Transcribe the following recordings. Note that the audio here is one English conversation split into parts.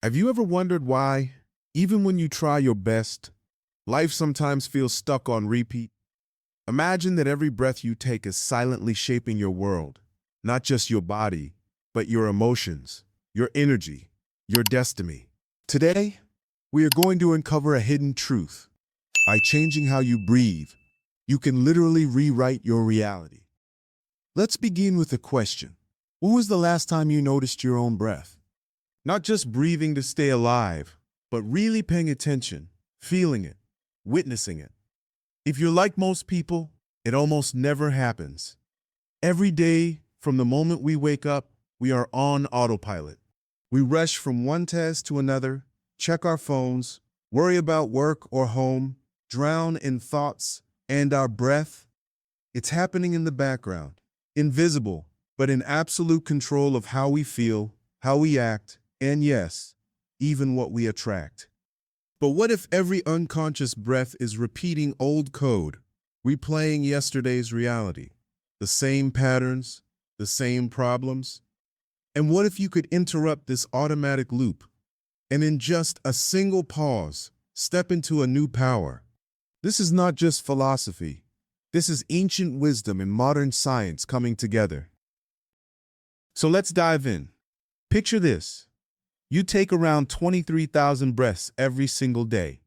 Have you ever wondered why, even when you try your best, life sometimes feels stuck on repeat? Imagine that every breath you take is silently shaping your world, not just your body, but your emotions, your energy, your destiny. Today, we are going to uncover a hidden truth. By changing how you breathe, you can literally rewrite your reality. Let's begin with a question. When was the last time you noticed your own breath? Not just breathing to stay alive, but really paying attention, feeling it, witnessing it. If you're like most people, it almost never happens. Every day, from the moment we wake up, we are on autopilot. We rush from one task to another, check our phones, worry about work or home, drown in thoughts, and our breath. It's happening in the background, invisible, but in absolute control of how we feel, how we act, and yes, even what we attract. But what if every unconscious breath is repeating old code, replaying yesterday's reality? The same patterns, the same problems? And what if you could interrupt this automatic loop and in just a single pause, step into a new power? This is not just philosophy. This is ancient wisdom and modern science coming together. So let's dive in. Picture this. You take around 23,000 breaths every single day.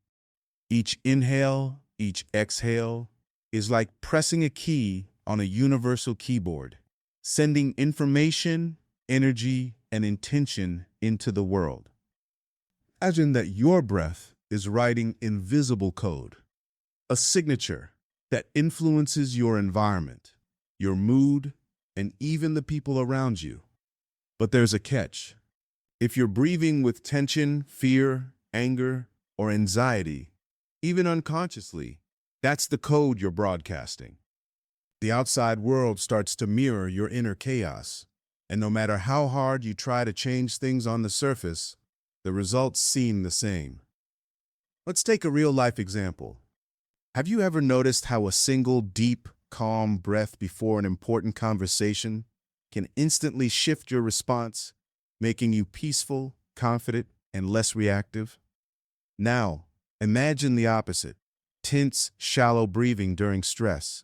Each inhale, each exhale is like pressing a key on a universal keyboard, sending information, energy, and intention into the world. Imagine that your breath is writing invisible code, a signature that influences your environment, your mood, and even the people around you. But there's a catch. If you're breathing with tension, fear, anger, or anxiety, even unconsciously, that's the code you're broadcasting. The outside world starts to mirror your inner chaos, and no matter how hard you try to change things on the surface, the results seem the same. Let's take a real-life example. Have you ever noticed how a single deep, calm breath before an important conversation can instantly shift your response, making you peaceful, confident, and less reactive? Now, imagine the opposite. Tense, shallow breathing during stress.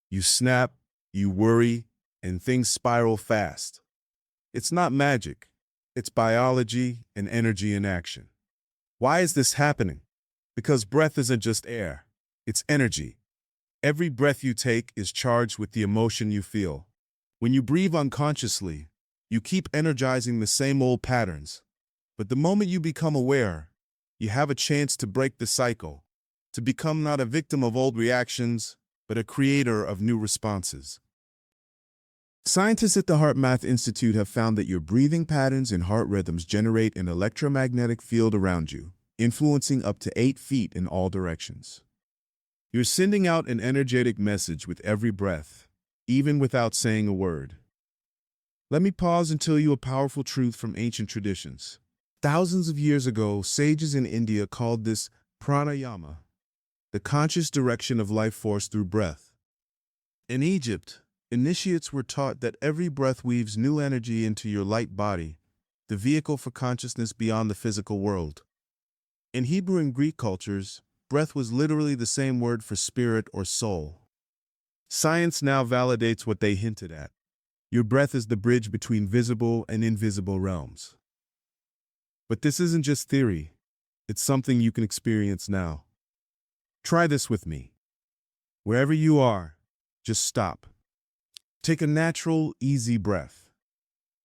You snap, you worry, and things spiral fast. It's not magic. It's biology and energy in action. Why is this happening? Because breath isn't just air. It's energy. Every breath you take is charged with the emotion you feel. When you breathe unconsciously, you keep energizing the same old patterns. But the moment you become aware, you have a chance to break the cycle, to become not a victim of old reactions, but a creator of new responses. Scientists at the HeartMath Institute have found that your breathing patterns and heart rhythms generate an electromagnetic field around you, influencing up to 8 feet in all directions. You're sending out an energetic message with every breath, even without saying a word. Let me pause and tell you a powerful truth from ancient traditions. Thousands of years ago, sages in India called this pranayama, the conscious direction of life force through breath. In Egypt, initiates were taught that every breath weaves new energy into your light body, the vehicle for consciousness beyond the physical world. In Hebrew and Greek cultures, breath was literally the same word for spirit or soul. Science now validates what they hinted at. Your breath is the bridge between visible and invisible realms. But this isn't just theory. It's something you can experience now. Try this with me. Wherever you are, just stop. Take a natural, easy breath.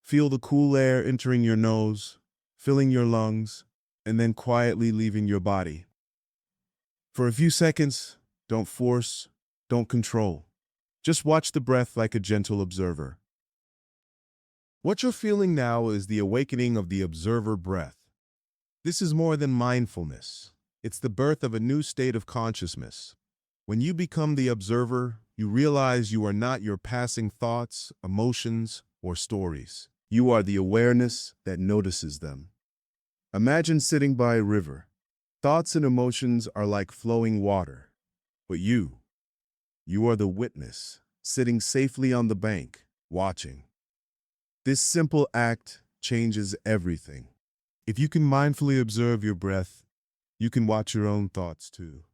Feel the cool air entering your nose, filling your lungs, and then quietly leaving your body. For a few seconds, don't force, don't control. Just watch the breath like a gentle observer. What you're feeling now is the awakening of the observer breath. This is more than mindfulness. It's the birth of a new state of consciousness. When you become the observer, you realize you are not your passing thoughts, emotions, or stories. You are the awareness that notices them. Imagine sitting by a river. Thoughts and emotions are like flowing water. But you are the witness, sitting safely on the bank, watching. This simple act changes everything. If you can mindfully observe your breath, you can watch your own thoughts too.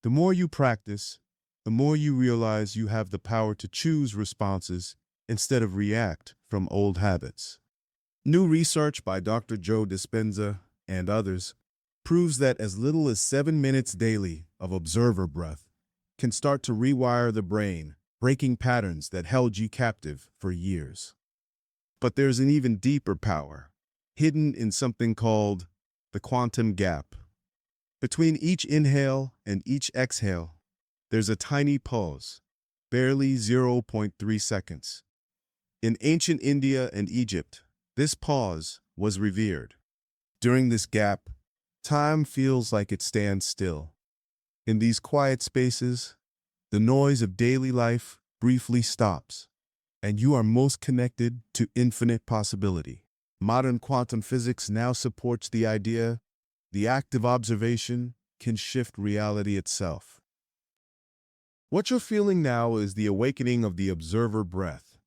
The more you practice, the more you realize you have the power to choose responses instead of react from old habits. New research by Dr. Joe Dispenza and others proves that as little as 7 minutes daily of observer breath can start to rewire the brain, breaking patterns that held you captive for years. But there's an even deeper power, hidden in something called the quantum gap. Between each inhale and each exhale, there's a tiny pause, barely zero point 0.3 seconds. In ancient India and Egypt, this pause was revered. During this gap, time feels like it stands still. In these quiet spaces, the noise of daily life briefly stops, and you are most connected to infinite possibility. Modern quantum physics now supports the idea the act of observation can shift reality itself. What you're feeling now is the awakening of the observer breath.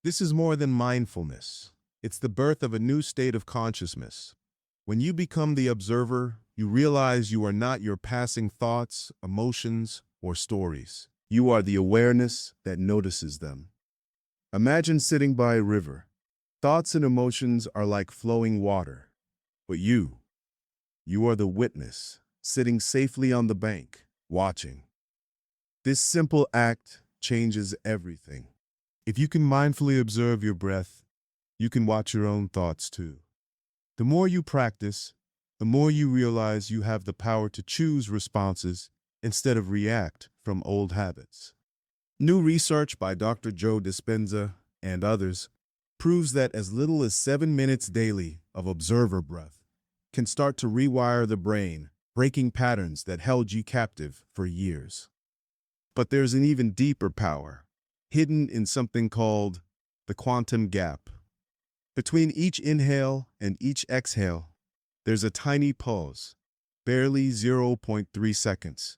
This is more than mindfulness. It's the birth of a new state of consciousness. When you become the observer, you realize you are not your passing thoughts, emotions, or stories. You are the awareness that notices them. Imagine sitting by a river. Thoughts and emotions are like flowing water. But you are the witness, sitting safely on the bank, watching. This simple act changes everything. If you can mindfully observe your breath, you can watch your own thoughts too. The more you practice, the more you realize you have the power to choose responses instead of react from old habits. New research by Dr. Joe Dispenza and others proves that as little as 7 minutes daily of observer breath can start to rewire the brain, breaking patterns that held you captive for years. But there's an even deeper power, hidden in something called the quantum gap. Between each inhale and each exhale, there's a tiny pause, barely 0.3 seconds.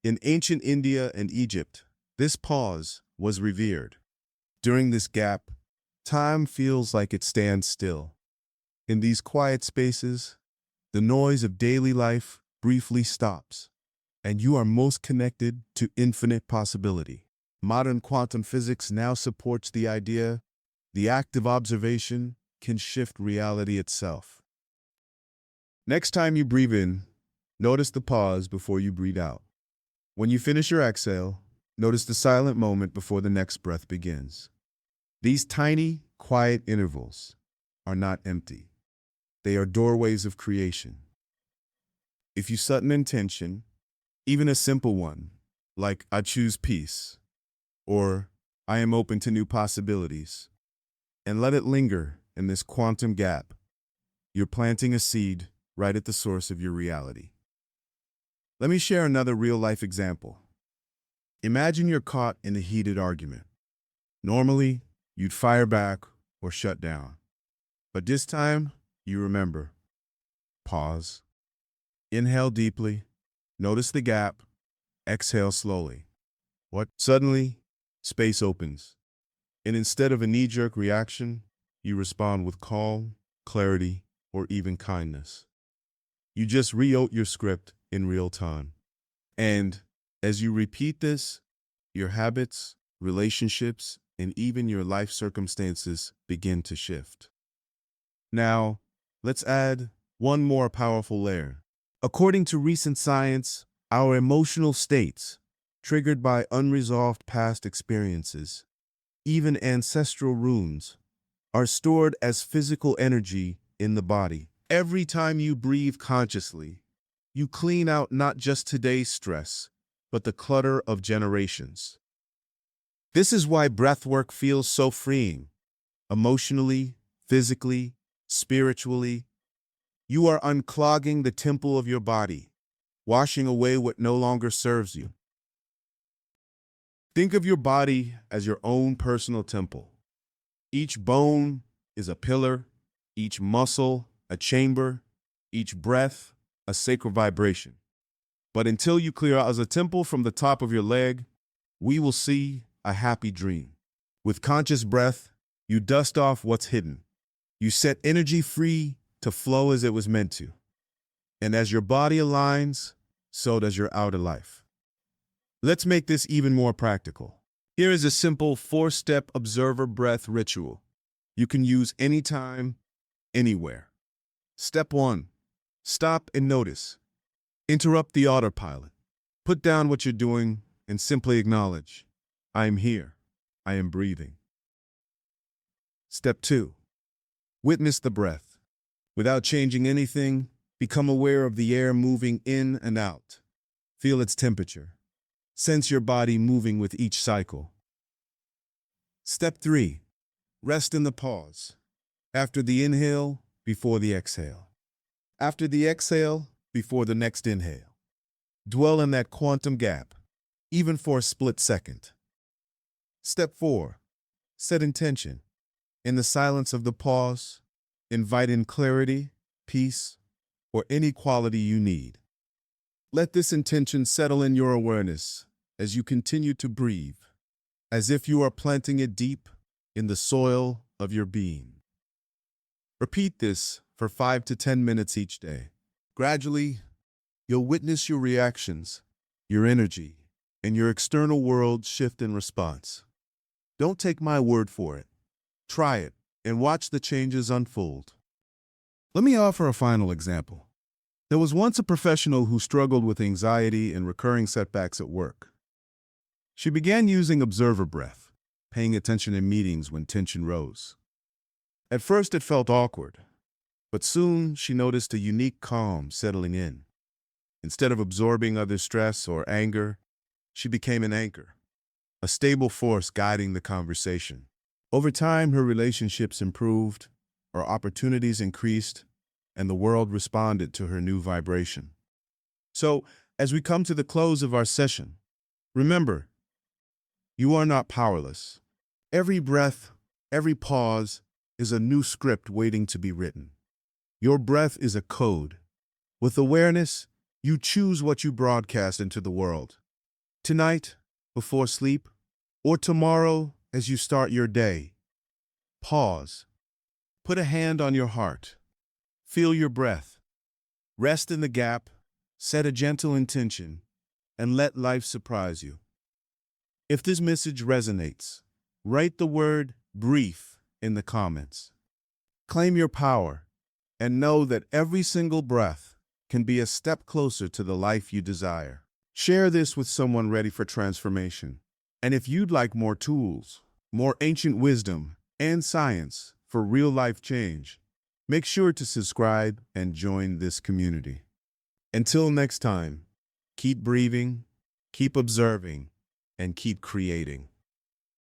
In ancient India and Egypt, this pause was revered. During this gap, time feels like it stands still. In these quiet spaces, the noise of daily life briefly stops, and you are most connected to infinite possibility. Modern quantum physics now supports the idea the act of observation can shift reality itself. Next time you breathe in, notice the pause before you breathe out. When you finish your exhale, notice the silent moment before the next breath begins. These tiny, quiet intervals are not empty. They are doorways of creation. If you set an intention, even a simple one, like I choose peace, or I am open to new possibilities, and let it linger in this quantum gap, you're planting a seed right at the source of your reality. Let me share another real-life example. Imagine you're caught in a heated argument. Normally, you'd fire back or shut down. But this time, you remember. Pause. Inhale deeply. Notice the gap. Exhale slowly. What? Suddenly, space opens. And instead of a knee-jerk reaction, you respond with calm, clarity, or even kindness. You just rewrote your script in real time. And as you repeat this, your habits, relationships, and even your life circumstances begin to shift. Now, let's add one more powerful layer. According to recent science, our emotional states, triggered by unresolved past experiences, even ancestral wounds, are stored as physical energy in the body. Every time you breathe consciously, you clean out not just today's stress, but the clutter of generations. This is why breathwork feels so freeing. Emotionally, physically, spiritually, you are unclogging the temple of your body, washing away what no longer serves you. Think of your body as your own personal temple. Each bone is a pillar, each muscle a chamber, each breath a sacred vibration. But until you clear out as a temple from the top of your leg, we will see a happy dream. With conscious breath, you dust off what's hidden. You set energy free to flow as it was meant to. And as your body aligns, so does your outer life. Let's make this even more practical. Here is a simple 4-step observer breath ritual you can use anytime, anywhere. Step 1. Stop and notice. Interrupt the autopilot. Put down what you're doing and simply acknowledge, I am here. I am breathing. Step 2. Witness the breath. Without changing anything, become aware of the air moving in and out. Feel its temperature. Sense your body moving with each cycle. Step 3. Rest in the pause. After the inhale, before the exhale. After the exhale, before the next inhale. Dwell in that quantum gap, even for a split second. Step 4. Set intention. In the silence of the pause, invite in clarity, peace, or any quality you need. Let this intention settle in your awareness as you continue to breathe, as if you are planting it deep in the soil of your being. Repeat this for 5 to 10 minutes each day. Gradually, you'll witness your reactions, your energy, and your external world shift in response. Don't take my word for it. Try it and watch the changes unfold. Let me offer a final example. There was once a professional who struggled with anxiety and recurring setbacks at work. She began using observer breath, paying attention in meetings when tension rose. At first it felt awkward, but soon she noticed a unique calm settling in. Instead of absorbing others' stress or anger, she became an anchor, a stable force guiding the conversation. Over time, her relationships improved, her opportunities increased, and the world responded to her new vibration. So, as we come to the close of our session, remember, you are not powerless. Every breath, every pause is a new script waiting to be written. Your breath is a code. With awareness, you choose what you broadcast into the world. Tonight, before sleep, or tomorrow as you start your day, pause. Put a hand on your heart. Feel your breath. Rest in the gap, set a gentle intention, and let life surprise you. If this message resonates, write the word "brief" in the comments. Claim your power and know that every single breath can be a step closer to the life you desire. Share this with someone ready for transformation. And if you'd like more tools, more ancient wisdom, and science for real-life change, make sure to subscribe and join this community. Until next time, keep breathing, keep observing, and keep creating.